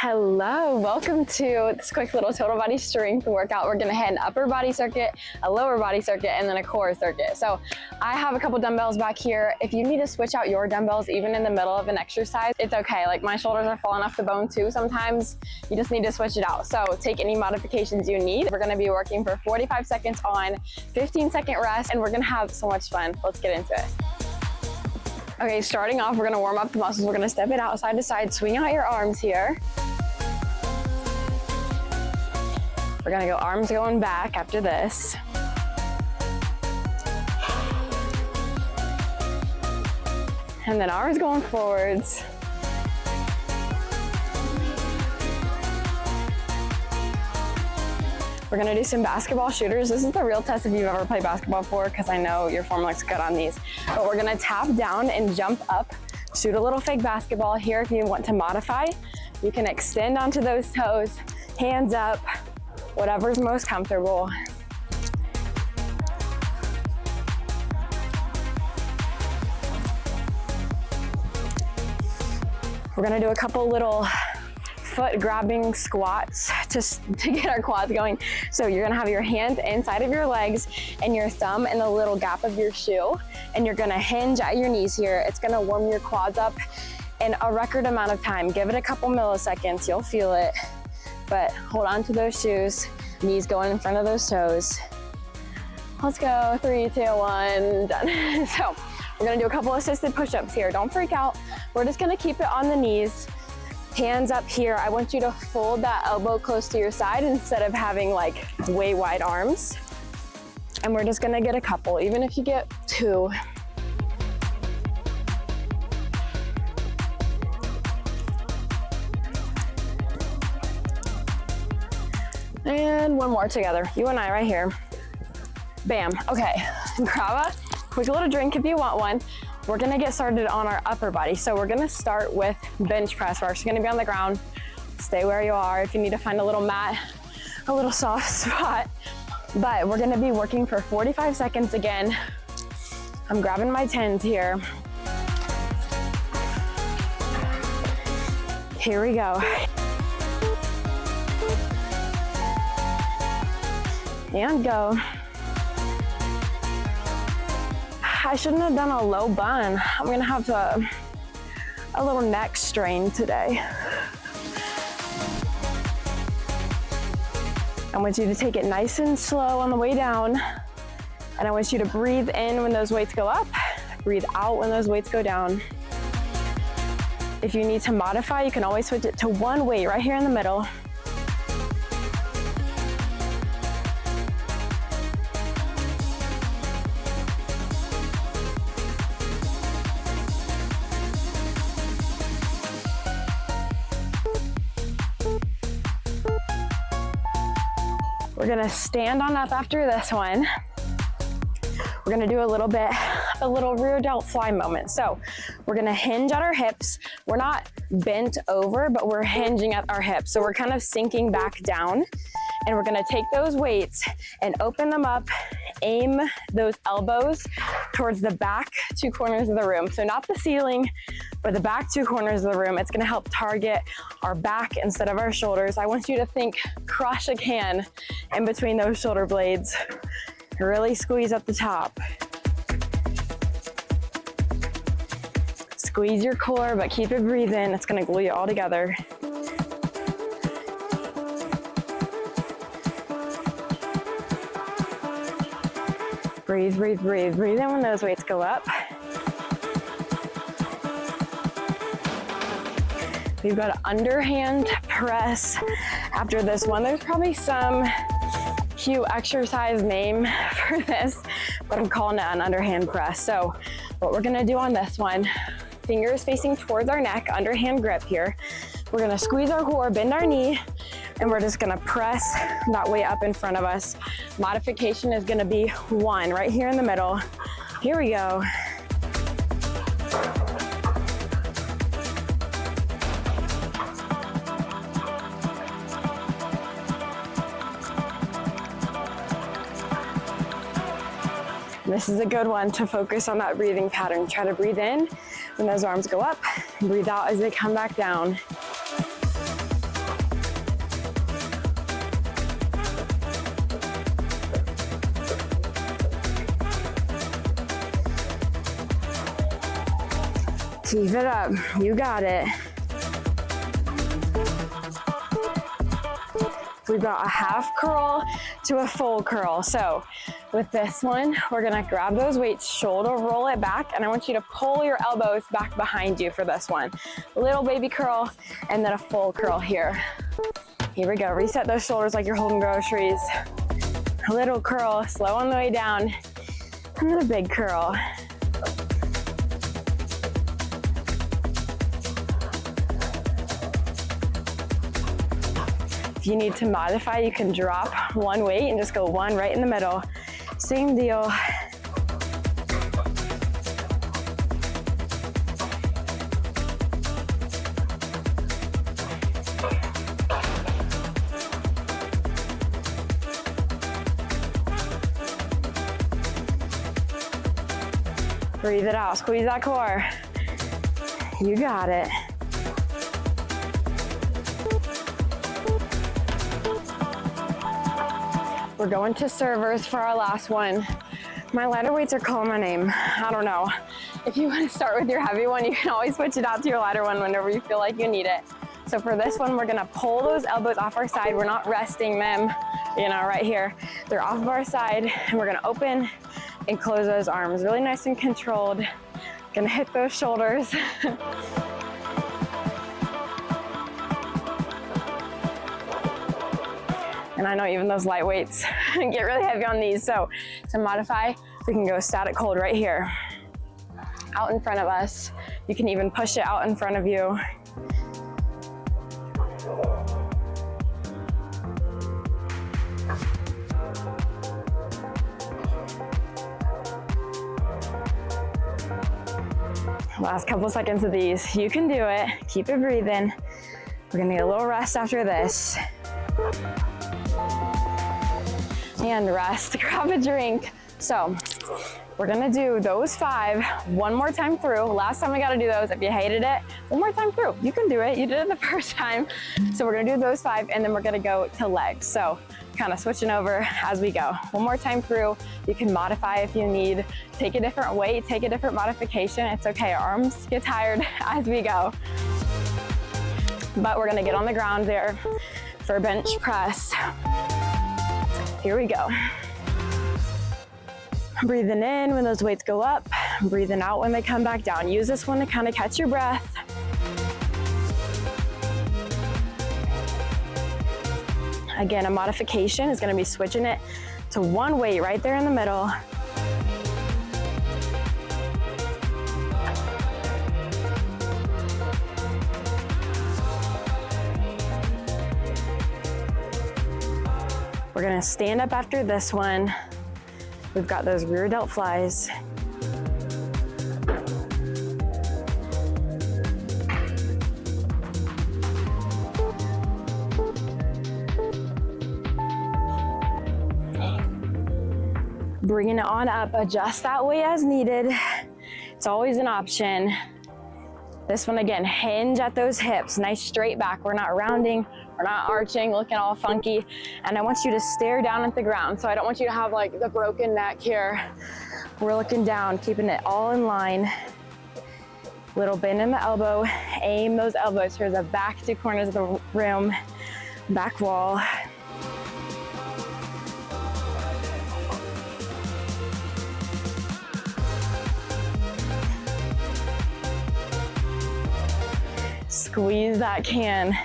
Hello, welcome to this quick little total body strength workout. We're gonna hit an upper body circuit, a lower body circuit, and then a core circuit. So I have a couple dumbbells back here. If you need to switch out your dumbbells even in the middle of an exercise, it's okay. Like my shoulders are falling off the bone too sometimes. You just need to switch it out. So take any modifications you need. We're gonna be working for 45 seconds on, 15-second rest, and we're gonna have so much fun. Let's get into it. Okay, starting off, we're gonna warm up the muscles. We're gonna step it out side to side, swing out your arms here. We're gonna go arms going back after this. And then arms going forwards. We're gonna do some basketball shooters. This is the real test if you've ever played basketball before, because I know your form looks good on these. But we're gonna tap down and jump up, shoot a little fake basketball here. If you want to modify, you can extend onto those toes, hands up, whatever's most comfortable. We're gonna do a couple little foot grabbing squats to get our quads going. So you're gonna have your hands inside of your legs and your thumb in the little gap of your shoe, and you're gonna hinge at your knees here. It's gonna warm your quads up in a record amount of time. Give it a couple milliseconds, you'll feel it. But hold on to those shoes, knees going in front of those toes. Let's go, 3, 2, 1, done. So we're gonna do a couple assisted push-ups here. Don't freak out. We're just gonna keep it on the knees, hands up here. I want you to fold that elbow close to your side instead of having like way wide arms. And we're just gonna get a couple, even if you get 2. And one more together, you and I right here. Bam, okay. Grab a quick little drink if you want one. We're gonna get started on our upper body. So we're gonna start with bench press. We're actually gonna be on the ground. Stay where you are. If you need to find a little mat, a little soft spot. But we're gonna be working for 45 seconds again. I'm grabbing my 10s here. Here we go. And go. I shouldn't have done a low bun. I'm gonna have a little neck strain today. I want you to take it nice and slow on the way down. And I want you to breathe in when those weights go up, breathe out when those weights go down. If you need to modify, you can always switch it to one weight right here in the middle. We're gonna stand on up after this one. We're gonna do a little rear delt fly moment. So we're gonna hinge at our hips. We're not bent over, but we're hinging at our hips. So we're kind of sinking back down, and we're gonna take those weights and open them up, aim those elbows towards the back 2 corners of the room. So not the ceiling, but the back 2 corners of the room. It's gonna help target our back instead of our shoulders. I want you to think crush a can in between those shoulder blades. Really squeeze up the top. Squeeze your core, but keep it breathing. It's gonna glue you all together. Breathe, breathe, breathe. Breathe in when those weights go up. We've got an underhand press after this one. There's probably some cute exercise name for this, but I'm calling it an underhand press. So what we're gonna do on this one, fingers facing towards our neck, underhand grip here. We're gonna squeeze our core, bend our knee, and we're just gonna press that weight up in front of us. Modification is gonna be 1 right here in the middle. Here we go. This is a good one to focus on that breathing pattern. Try to breathe in when those arms go up, breathe out as they come back down. Keep it up, you got it. We've got a half curl to a full curl. So with this one, we're gonna grab those weights, shoulder roll it back, and I want you to pull your elbows back behind you for this one. Little baby curl, and then a full curl here. Here we go, reset those shoulders like you're holding groceries. A little curl, slow on the way down, and then a big curl. If you need to modify, you can drop one weight and just go one right in the middle. Same deal. Breathe it out, squeeze that core. You got it. We're going to servers for our last one. My lighter weights are calling my name. I don't know. If you want to start with your heavy one, you can always switch it out to your lighter one whenever you feel like you need it. So for this one, we're gonna pull those elbows off our side. We're not resting them, you know, right here. They're off of our side, and we're gonna open and close those arms. Really nice and controlled. Gonna hit those shoulders. And I know even those light weights get really heavy on these. So to modify, we can go static hold right here. Out in front of us. You can even push it out in front of you. Last couple seconds of these. You can do it. Keep it breathing. We're gonna get a little rest after this. And rest, grab a drink. So we're gonna do those 5 one more time through. Last time we gotta do those. If you hated it, one more time through. You can do it, you did it the first time. So we're gonna do those 5, and then we're gonna go to legs. So kind of switching over as we go. One more time through. You can modify if you need. Take a different weight, take a different modification. It's okay, our arms get tired as we go. But we're gonna get on the ground there for bench press. Here we go. Breathing in when those weights go up, breathing out when they come back down. Use this one to kind of catch your breath. Again, a modification is gonna be switching it to one weight right there in the middle. We're gonna stand up after this one. We've got those rear delt flies. Bringing it on up, adjust that weight as needed. It's always an option. This one again, hinge at those hips, nice straight back. We're not rounding, we're not arching, looking all funky. And I want you to stare down at the ground. So I don't want you to have like the broken neck here. We're looking down, keeping it all in line. Little bend in the elbow, aim those elbows towards the back 2 corners of the room, back wall. Squeeze that can.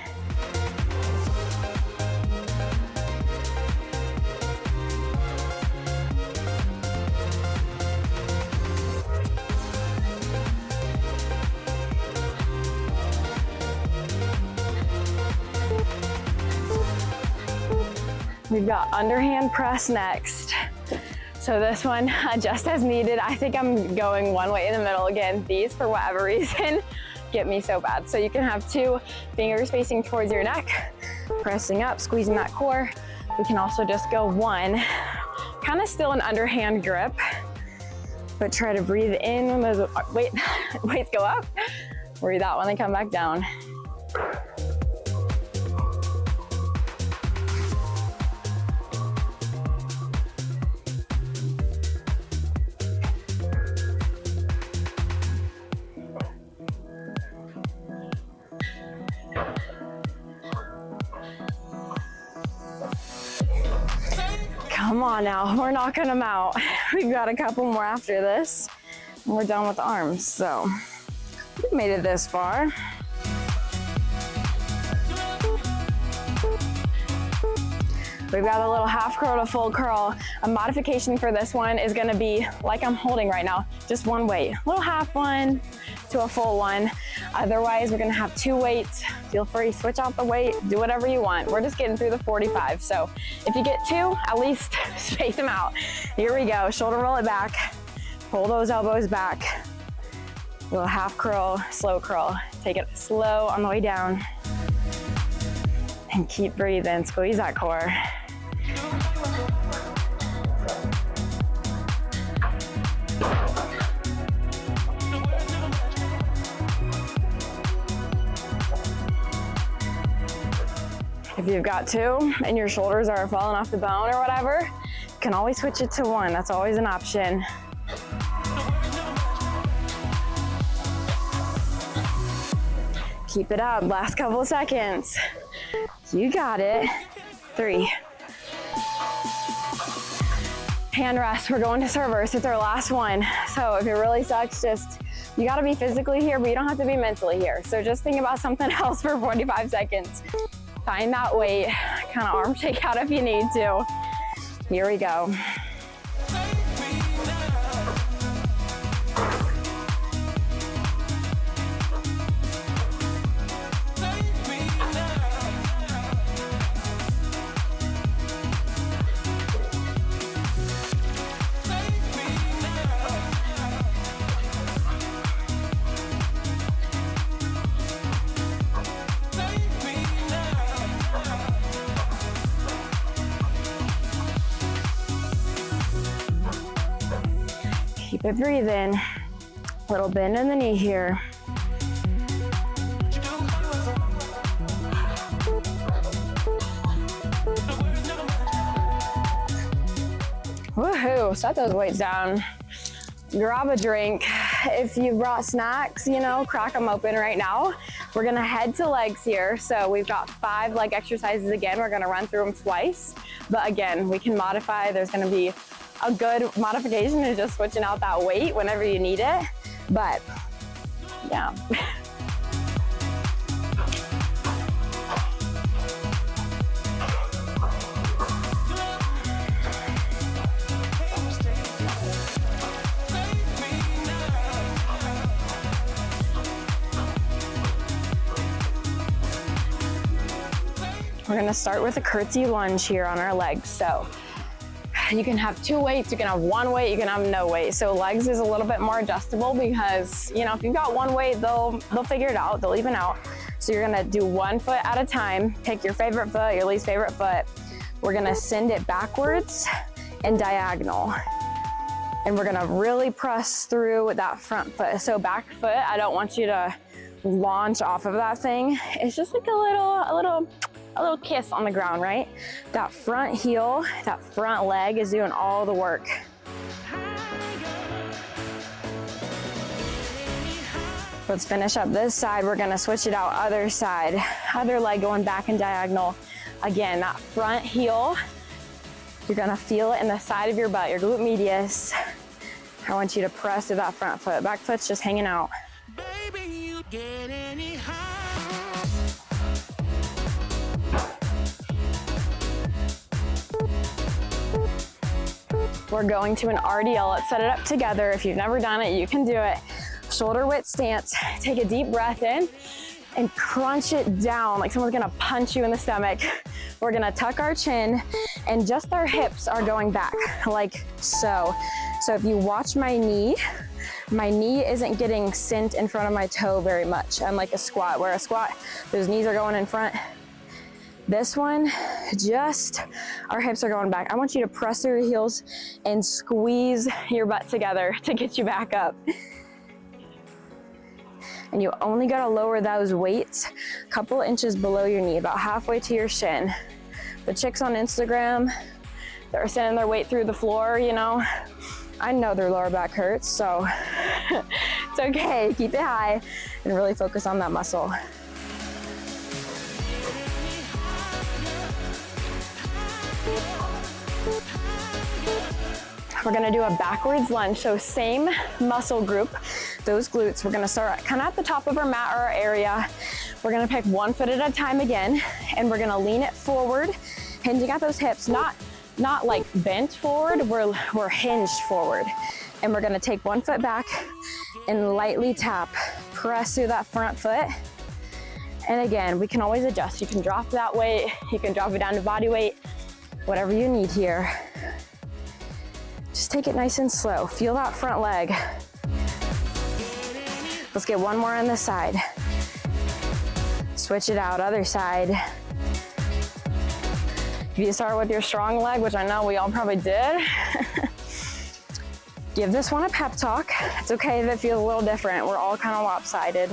We've got underhand press next. So this one, just as needed. I think I'm going one way in the middle again. These, for whatever reason, get me so bad. So you can have 2 fingers facing towards your neck, pressing up, squeezing that core. We can also just go 1, kind of still an underhand grip, but try to breathe in when those weights go up. Breathe out when they come back down. Come on now, we're knocking them out. We've got a couple more after this, and we're done with the arms, so we've made it this far. We've got a little half curl to full curl. A modification for this one is gonna be like I'm holding right now, just one weight. A little half one to a full one. Otherwise, we're gonna have 2 weights. Feel free, switch out the weight, do whatever you want. We're just getting through the 45. So if you get 2, at least space them out. Here we go, shoulder roll it back. Pull those elbows back. Little half curl, slow curl. Take it slow on the way down. And keep breathing, squeeze that core. If you've got 2 and your shoulders are falling off the bone or whatever, you can always switch it to 1. That's always an option. Keep it up, last couple of seconds. You got it. 3. Hand rest, we're going to servers. It's our last one. So if it really sucks, you gotta be physically here, but you don't have to be mentally here. So just think about something else for 45 seconds. Find that weight, kind of arm shake out if you need to. Here we go. Keep it breathing. Little bend in the knee here. Woohoo, set those weights down. Grab a drink. If you brought snacks, crack them open right now. We're gonna head to legs here. So we've got 5 leg exercises again. We're gonna run through them twice. But again, we can modify. There's gonna be a good modification is just switching out that weight whenever you need it. But yeah. We're gonna start with a curtsey lunge here on our legs. So you can have 2 weights, you can have 1 weight, you can have no weight. So legs is a little bit more adjustable because, if you've got 1 weight, they'll figure it out, they'll even out. So you're gonna do 1 foot at a time, pick your favorite foot, your least favorite foot. We're gonna send it backwards and diagonal. And we're gonna really press through that front foot. So back foot, I don't want you to launch off of that thing. It's just like a little kiss on the ground, right? That front heel, that front leg is doing all the work. Let's finish up this side. We're gonna switch it out other side. Other leg going back and diagonal. Again, that front heel, you're gonna feel it in the side of your butt, your glute medius. I want you to press to that front foot. Back foot's just hanging out. Baby, you get any We're going to an RDL. Let's set it up together. If you've never done it, you can do it. Shoulder width stance. Take a deep breath in and crunch it down like someone's gonna punch you in the stomach. We're gonna tuck our chin and just our hips are going back like so. So if you watch my knee isn't getting sent in front of my toe very much, unlike a squat, where a squat, those knees are going in front. This one, just our hips are going back. I want you to press through your heels and squeeze your butt together to get you back up. And you only gotta lower those weights a couple inches below your knee, about halfway to your shin. The chicks on Instagram that are sending their weight through the floor, I know their lower back hurts, so it's okay. Keep it high and really focus on that muscle. we're gonna do a backwards lunge. So same muscle group, those glutes. We're gonna start kind of at the top of our mat or our area. We're gonna pick one foot at a time again, and we're gonna lean it forward, hinging at those hips, not like bent forward, we're hinged forward. And we're gonna take one foot back and lightly tap, press through that front foot. And again, we can always adjust. You can drop that weight, you can drop it down to body weight, whatever you need here. Just take it nice and slow. Feel that front leg. Let's get one more on this side. Switch it out, other side. If you start with your strong leg, which I know we all probably did, give this one a pep talk. It's okay if it feels a little different. We're all kind of lopsided.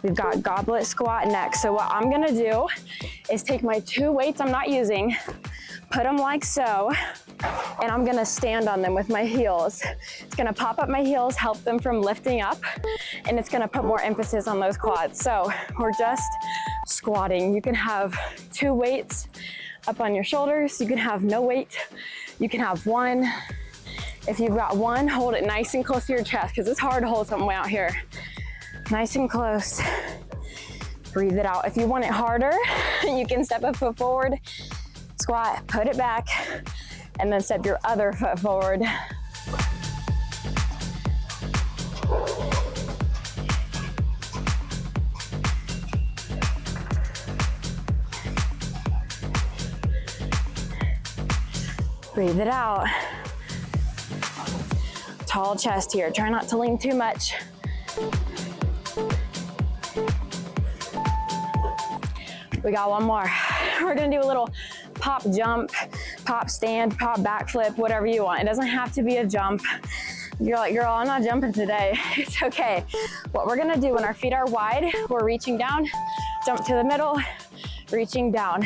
We've got goblet squat next. So what I'm gonna do is take my two weights I'm not using, put them like so, and I'm gonna stand on them with my heels. It's gonna pop up my heels, help them from lifting up, and it's gonna put more emphasis on those quads. So we're just squatting. You can have two weights up on your shoulders. You can have no weight. You can have one. If you've got one, hold it nice and close to your chest, because it's hard to hold something way out here. Nice and close. Breathe it out. If you want it harder, you can step a foot forward, squat, put it back, and then step your other foot forward. Breathe it out. Tall chest here. Try not to lean too much. We got one more. We're gonna do a little pop jump, pop stand, pop backflip, whatever you want. It doesn't have to be a jump. You're like, girl, I'm not jumping today. It's okay. What we're gonna do when our feet are wide, we're reaching down, jump to the middle, reaching down.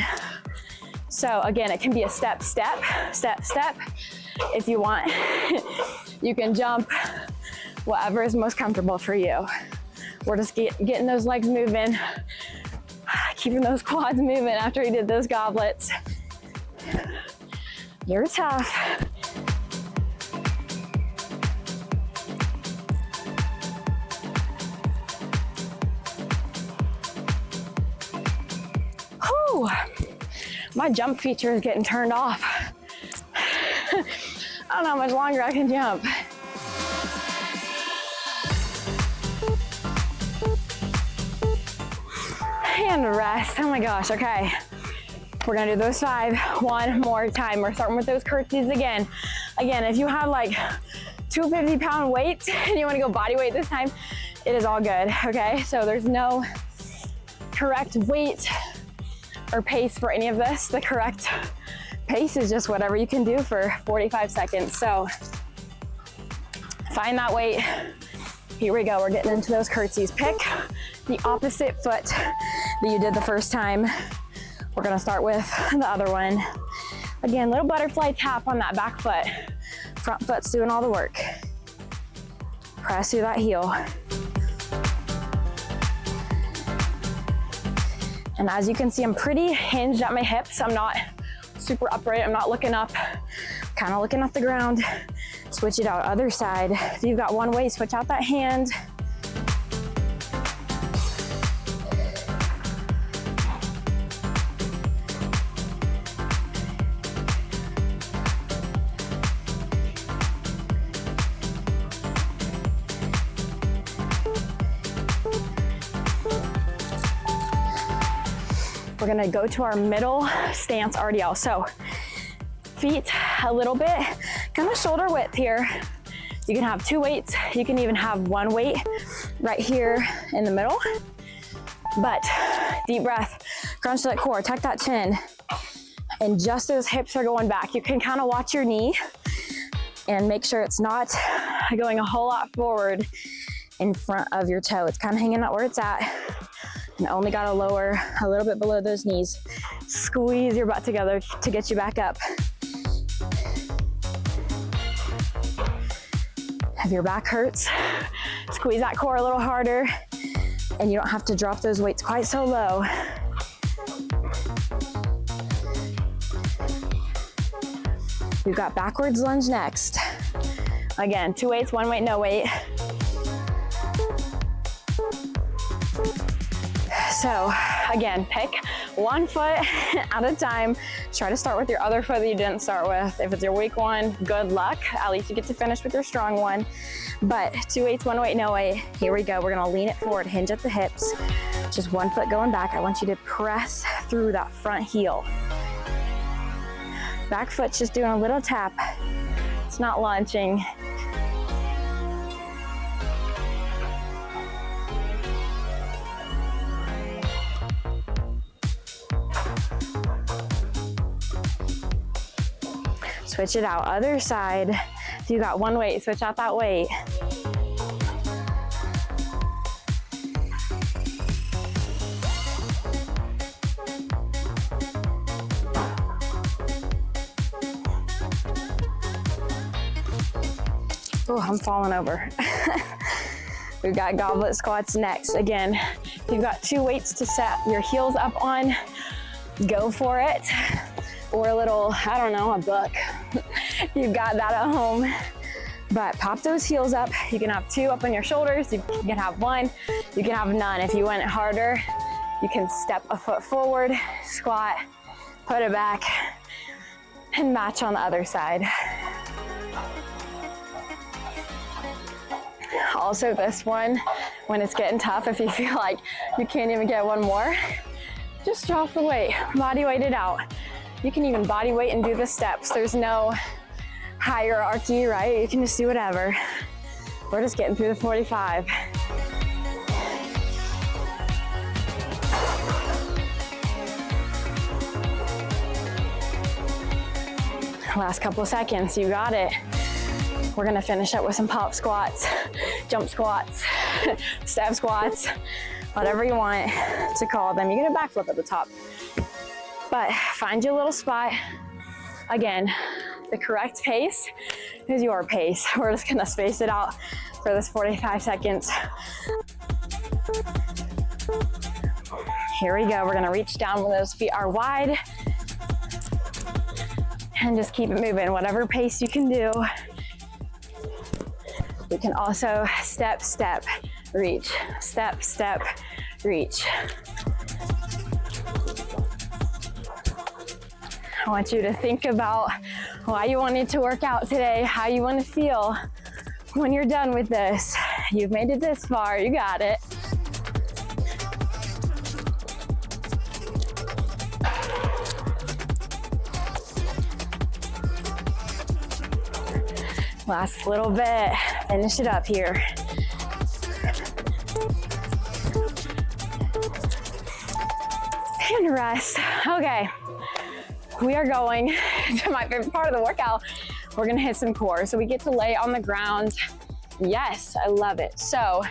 So again, it can be a step, step, step, step. If you want, you can jump, whatever is most comfortable for you. We're just getting those legs moving, keeping those quads moving after we did those goblets. You're tough. Whew. My jump feature is getting turned off. I don't know how much longer I can jump. And rest. Oh my gosh, okay. We're gonna do those 5 one more time. We're starting with those curtsies again. Again, if you have like 250-pound weights and you wanna go body weight this time, it is all good, okay? So there's no correct weight or pace for any of this. The correct pace is just whatever you can do for 45 seconds. So find that weight. Here we go, we're getting into those curtsies. Pick the opposite foot that you did the first time. We're gonna start with the other one. Again, little butterfly tap on that back foot. Front foot's doing all the work. Press through that heel. And as you can see, I'm pretty hinged at my hips. I'm not super upright, I'm not looking up, kind of looking at the ground. Switch it out, other side. If you've got one weight, switch out that hand. We're gonna go to our middle stance RDL. So feet a little bit, kind of shoulder width here. You can have 2 weights. You can even have 1 weight right here in the middle. But deep breath, crunch that core, tuck that chin. And just as hips are going back, you can kind of watch your knee and make sure it's not going a whole lot forward in front of your toe. It's kind of hanging out where it's at. And only gotta lower a little bit below those knees. Squeeze your butt together to get you back up. If your back hurts, squeeze that core a little harder. And you don't have to drop those weights quite so low. We've got backwards lunge next. Again, 2 weights, 1 weight, no weight. So again, pick 1 foot at a time. Try to start with your other foot that you didn't start with. If it's your weak one, good luck. At least you get to finish with your strong one. But 2 weights, 1 weight, no weight. Here we go. We're gonna lean it forward, hinge at the hips. Just 1 foot going back. I want you to press through that front heel. Back foot's just doing a little tap. It's not launching. Switch it out, other side. If you got 1 weight, switch out that weight. Oh, I'm falling over. We've got goblet squats next. Again, if you've got 2 weights to set your heels up on, go for it. Or a little, I don't know, a book. You've got that at home. But pop those heels up. You can have 2 up on your shoulders. You can have 1. You can have none. If you went harder, you can step a foot forward, squat, put it back, and match on the other side. Also this one, when it's getting tough, if you feel like you can't even get 1 more, just drop the weight, body weight it out. You can even body weight and do the steps. There's no hierarchy, right? You can just do whatever. We're just getting through the 45. Last couple of seconds, you got it. We're gonna finish up with some pop squats, jump squats, step squats, whatever you want to call them. You get a backflip at the top. But find your little spot. Again, the correct pace is your pace. We're just gonna space it out for this 45 seconds. Here we go. We're gonna reach down when those feet are wide and just keep it moving, whatever pace you can do. You can also step, step, reach, step, step, reach. I want you to think about why you wanted to work out today, how you want to feel when you're done with this. You've made it this far, you got it. Last little bit, finish it up here. And rest, okay. We are going to my favorite part of the workout. We're gonna hit some core. So we get to lay on the ground. Yes, I love it. So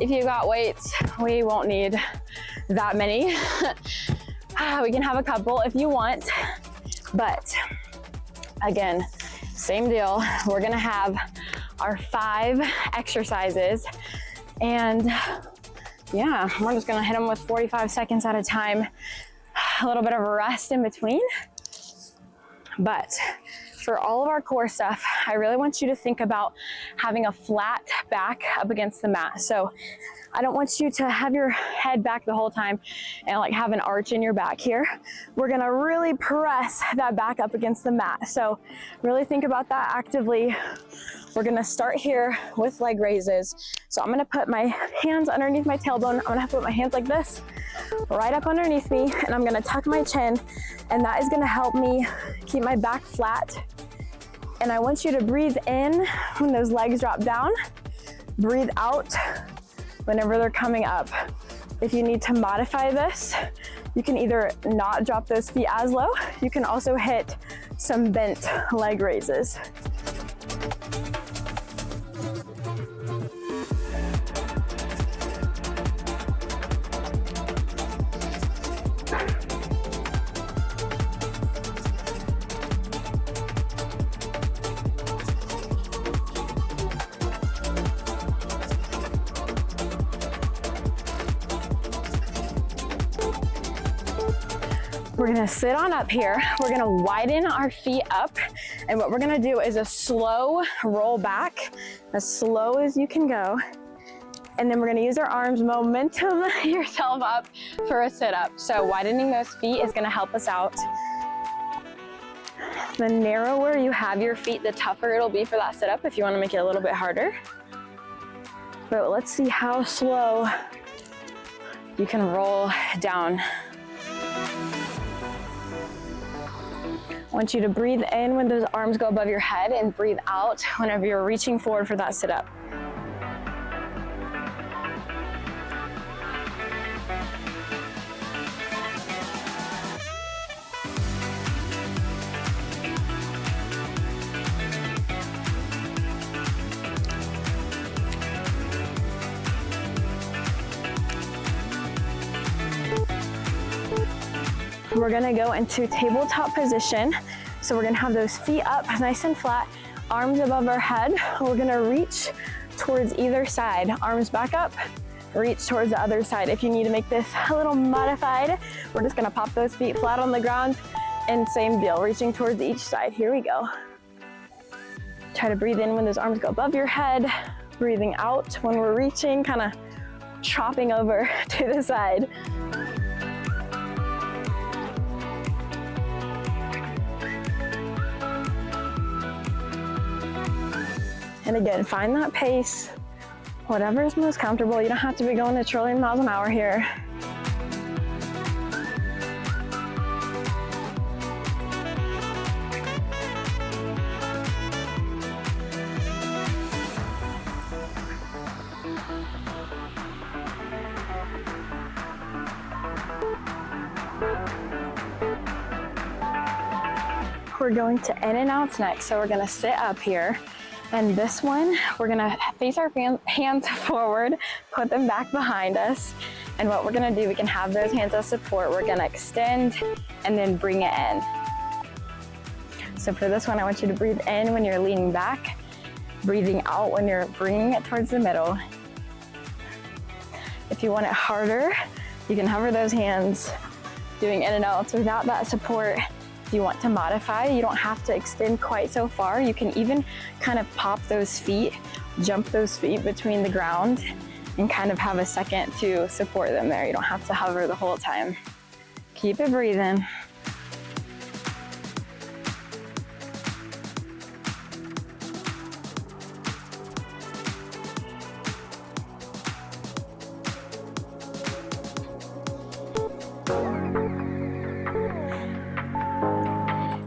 if you got weights, we won't need that many. We can have a couple if you want, but again, same deal. We're gonna have our 5 exercises and yeah, we're just gonna hit them with 45 seconds at a time. A little bit of a rest in between. But for all of our core stuff, I really want you to think about having a flat back up against the mat. So I don't want you to have your head back the whole time and like have an arch in your back here. We're gonna really press that back up against the mat. So really think about that actively. We're gonna start here with leg raises. So I'm gonna put my hands underneath my tailbone. I'm gonna have to put my hands like this, right up underneath me, and I'm gonna tuck my chin, and that is gonna help me keep my back flat. And I want you to breathe in when those legs drop down, breathe out whenever they're coming up. If you need to modify this, you can either not drop those feet as low, you can also hit some bent leg raises. We're gonna sit on up here. We're gonna widen our feet up. And what we're gonna do is a slow roll back, as slow as you can go. And then we're gonna use our arms, momentum yourself up for a sit-up. So widening those feet is gonna help us out. The narrower you have your feet, the tougher it'll be for that sit-up if you wanna make it a little bit harder. But let's see how slow you can roll down. I want you to breathe in when those arms go above your head and breathe out whenever you're reaching forward for that sit-up. We're gonna go into tabletop position. So we're gonna have those feet up nice and flat, arms above our head. We're gonna reach towards either side. Arms back up, reach towards the other side. If you need to make this a little modified, we're just gonna pop those feet flat on the ground and same deal, reaching towards each side. Here we go. Try to breathe in when those arms go above your head, breathing out when we're reaching, kind of chopping over to the side. And again, find that pace, whatever is most comfortable. You don't have to be going a trillion miles an hour here. We're going to in and outs next. So we're gonna sit up here. And this one, we're gonna face our hands forward, put them back behind us. And what we're gonna do, we can have those hands as support. We're gonna extend and then bring it in. So for this one, I want you to breathe in when you're leaning back, breathing out when you're bringing it towards the middle. If you want it harder, you can hover those hands, doing in and outs without that support. If you want to modify, you don't have to extend quite so far. You can even kind of pop those feet, jump those feet between the ground and kind of have a second to support them there. You don't have to hover the whole time. Keep it breathing.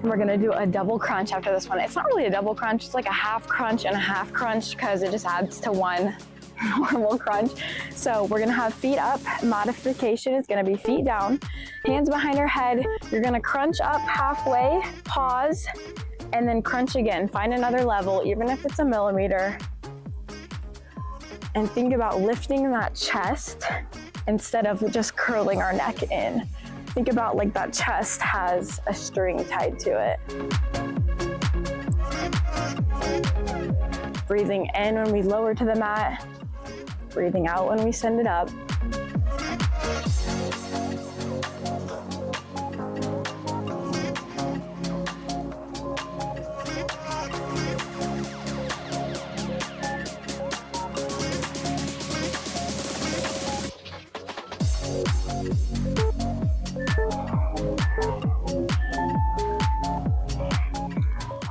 We're gonna do a double crunch after this one. It's not really a double crunch, it's like a half crunch and a half crunch because it just adds to one normal crunch. So we're gonna have feet up. Modification is gonna be feet down, hands behind our head. You're gonna crunch up halfway, pause, and then crunch again. Find another level, even if it's a millimeter. And think about lifting that chest instead of just curling our neck in. Think about like that chest has a string tied to it. Breathing in when we lower to the mat, breathing out when we send it up.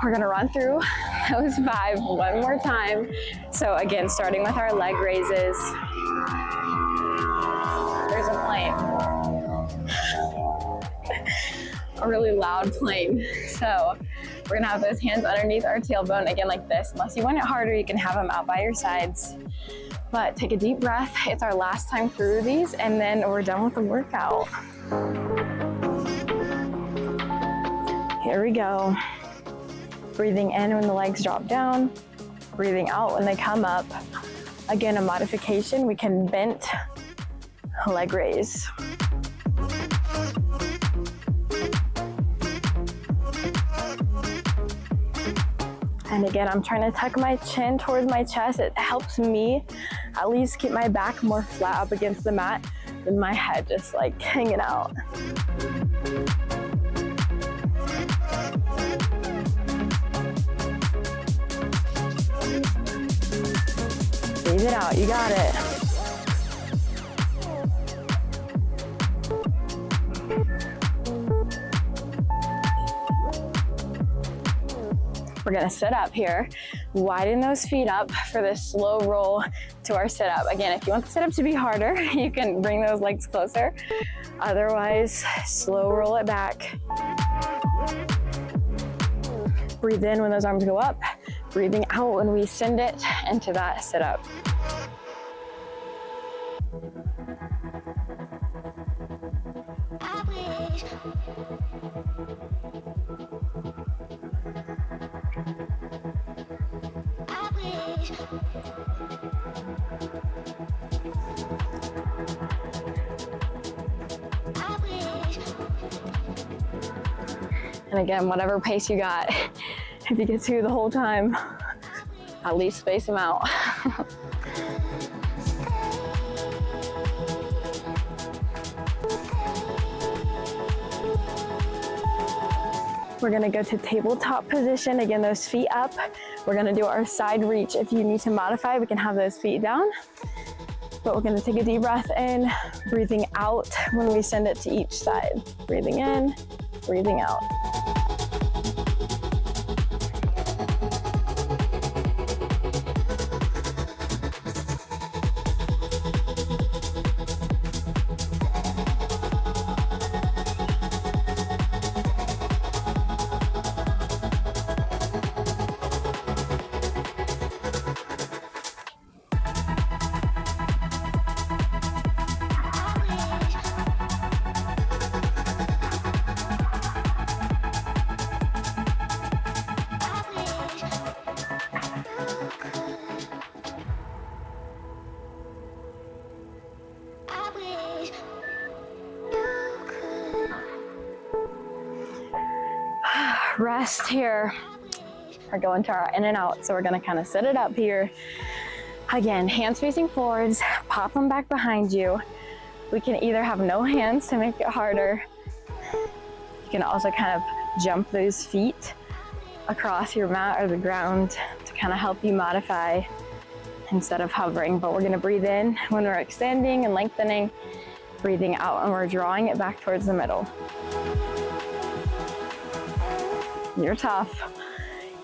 We're gonna run through those 5 one more time. So again, starting with our leg raises. There's a plane. A really loud plane. So we're gonna have those hands underneath our tailbone, again like this. Unless you want it harder, you can have them out by your sides. But take a deep breath. It's our last time through these, and then we're done with the workout. Here we go. Breathing in when the legs drop down, breathing out when they come up. Again, a modification, we can bent leg raise. And again, I'm trying to tuck my chin towards my chest. It helps me at least keep my back more flat up against the mat than my head just like hanging out. Breathe it out, you got it. We're gonna sit up here, widen those feet up for this slow roll to our sit up. Again, if you want the sit up to be harder, you can bring those legs closer. Otherwise, slow roll it back. Breathe in when those arms go up, breathing out when we send it into that sit up. And again, whatever pace you got, if you get to the whole time, at least space them out. We're gonna go to tabletop position. Again, those feet up. We're gonna do our side reach. If you need to modify, we can have those feet down. But we're gonna take a deep breath in, breathing out when we send it to each side. Breathing in, breathing out. Rest here. We're going to our in and out. So we're gonna kind of sit it up here. Again, hands facing forwards, pop them back behind you. We can either have no hands to make it harder. You can also kind of jump those feet across your mat or the ground to kind of help you modify instead of hovering. But we're gonna breathe in when we're extending and lengthening, breathing out when we're drawing it back towards the middle. You're tough.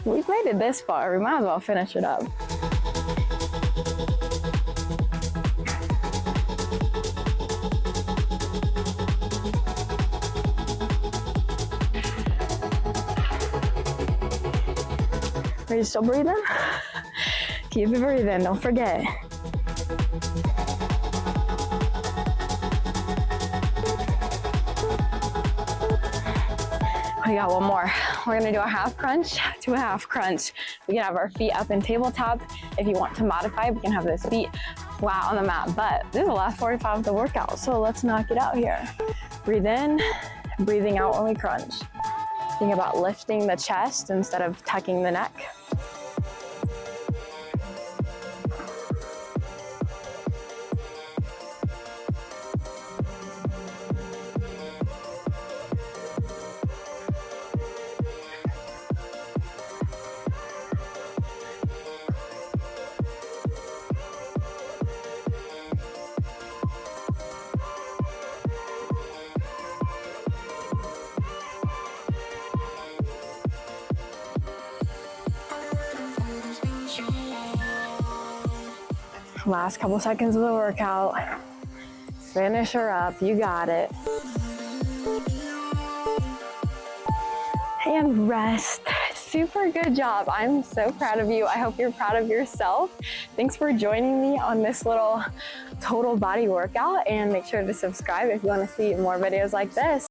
We've made it this far. We might as well finish it up. Are you still breathing? Keep it breathing, don't forget. We got one more. We're gonna do a half crunch to a half crunch. We can have our feet up in tabletop. If you want to modify, we can have those feet flat on the mat, but this is the last 45 of the workout, so let's knock it out here. Breathe in, breathing out when we crunch. Think about lifting the chest instead of tucking the neck. Last couple seconds of the workout. Finish her up, you got it. And rest. Super good job. I'm so proud of you. I hope you're proud of yourself. Thanks for joining me on this little total body workout, and make sure to subscribe if you want to see more videos like this.